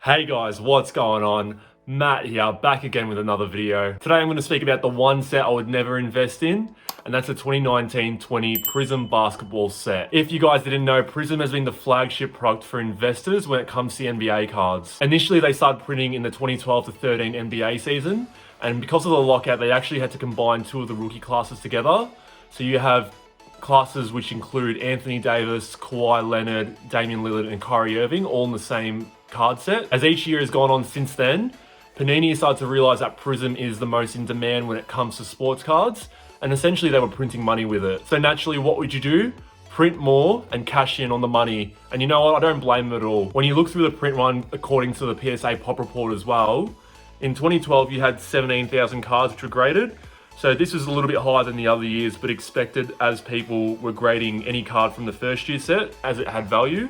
Hey guys, what's going on? Matt here, back again with another video. Today I'm going to speak about the one set I would never invest in, and that's the 2019-20 Prism basketball set. If you guys didn't know, Prism has been the flagship product for investors when it comes to NBA cards. Initially, they started printing in the 2012-13 NBA season, and because of the lockout, they actually had to combine two of the rookie classes together. So you have classes which include Anthony Davis, Kawhi Leonard, Damian Lillard, and Kyrie Irving, all in the same card set. As each year has gone on since then, Panini started to realize that Prism is the most in demand when it comes to sports cards, and essentially they were printing money with it. So naturally, what would you do? Print more and cash in on the money. And you know what? I don't blame them at all. When you look through the print run, according to the PSA Pop Report as well, in 2012 you had 17,000 cards which were graded. So this is a little bit higher than the other years, but expected as people were grading any card from the first year set as it had value.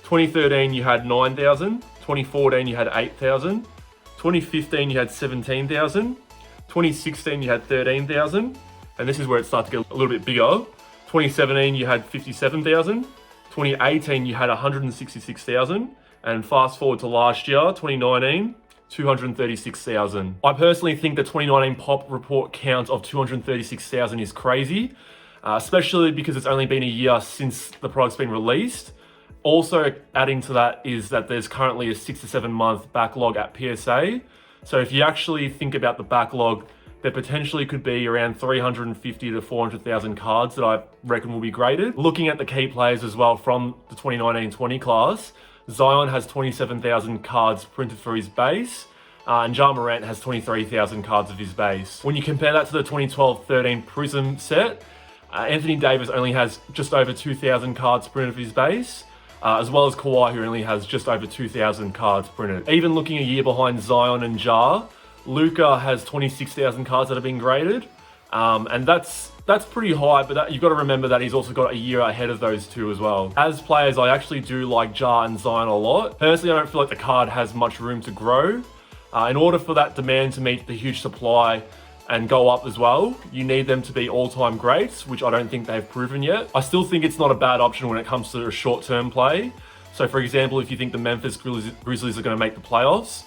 2013 you had 9,000, 2014 you had 8,000, 2015 you had 17,000, 2016 you had 13,000, and this is where it started to get a little bit bigger. 2017 you had 57,000, 2018 you had 166,000, and fast forward to last year, 2019, 236,000. I personally think the 2019 Pop Report count of 236,000 is crazy, especially because it's only been a year since the product's been released. Also adding to that is that there's currently a 6 to 7 month backlog at PSA. So if you actually think about the backlog, there potentially could be around 350 to 400,000 cards that I reckon will be graded. Looking at the key players as well from the 2019-20 class, Zion has 27,000 cards printed for his base, and Ja Morant has 23,000 cards of his base. When you compare that to the 2012-13 Prism set, Anthony Davis only has just over 2,000 cards printed for his base, as well as Kawhi, who only has just over 2,000 cards printed. Even looking a year behind Zion and Ja, Luka has 26,000 cards that have been graded, and that's pretty high, but you've got to remember that he's also got a year ahead of those two as well. As players, I actually do like Ja and Zion a lot. Personally, I don't feel like the card has much room to grow. In order for that demand to meet the huge supply and go up as well, you need them to be all-time greats, which I don't think they've proven yet. I still think it's not a bad option when it comes to a short-term play. So for example, if you think the Memphis Grizzlies are going to make the playoffs,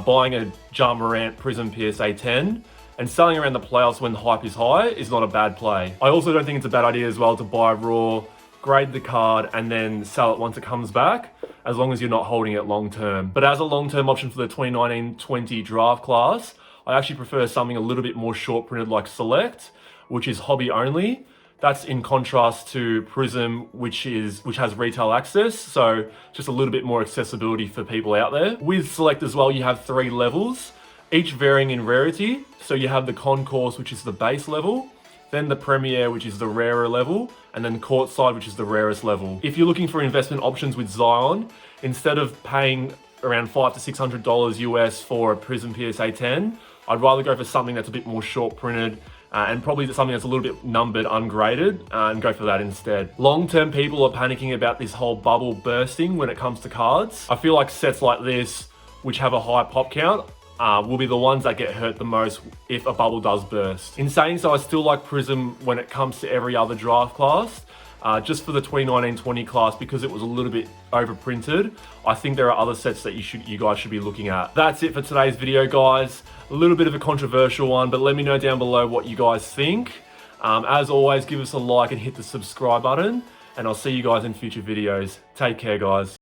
buying a Ja Morant Prism PSA 10 and selling around the playoffs when the hype is high is not a bad play. I also don't think it's a bad idea as well to buy raw, grade the card, and then sell it once it comes back, as long as you're not holding it long-term. But as a long-term option for the 2019-20 draft class, I actually prefer something a little bit more short printed like Select, which is hobby only. That's in contrast to Prism, which has retail access, so just a little bit more accessibility for people out there. With Select as well, you have 3 levels, each varying in rarity. So you have the Concourse, which is the base level, then the Premier, which is the rarer level, and then Courtside, which is the rarest level. If you're looking for investment options with Zion, instead of paying around $500 to $600 US for a Prism PSA 10, I'd rather go for something that's a bit more short printed, and probably something that's a little bit numbered, ungraded, and go for that instead. Long-term people are panicking about this whole bubble bursting when it comes to cards. I feel like sets like this, which have a high pop count, will be the ones that get hurt the most if a bubble does burst. In saying so, I still like Prism when it comes to every other draft class. Just for the 2019-20 class, because it was a little bit overprinted, I think there are other sets that you guys should be looking at. That's it for today's video, guys. A little bit of a controversial one, but let me know down below what you guys think. As always, give us a like and hit the subscribe button, and I'll see you guys in future videos. Take care, guys.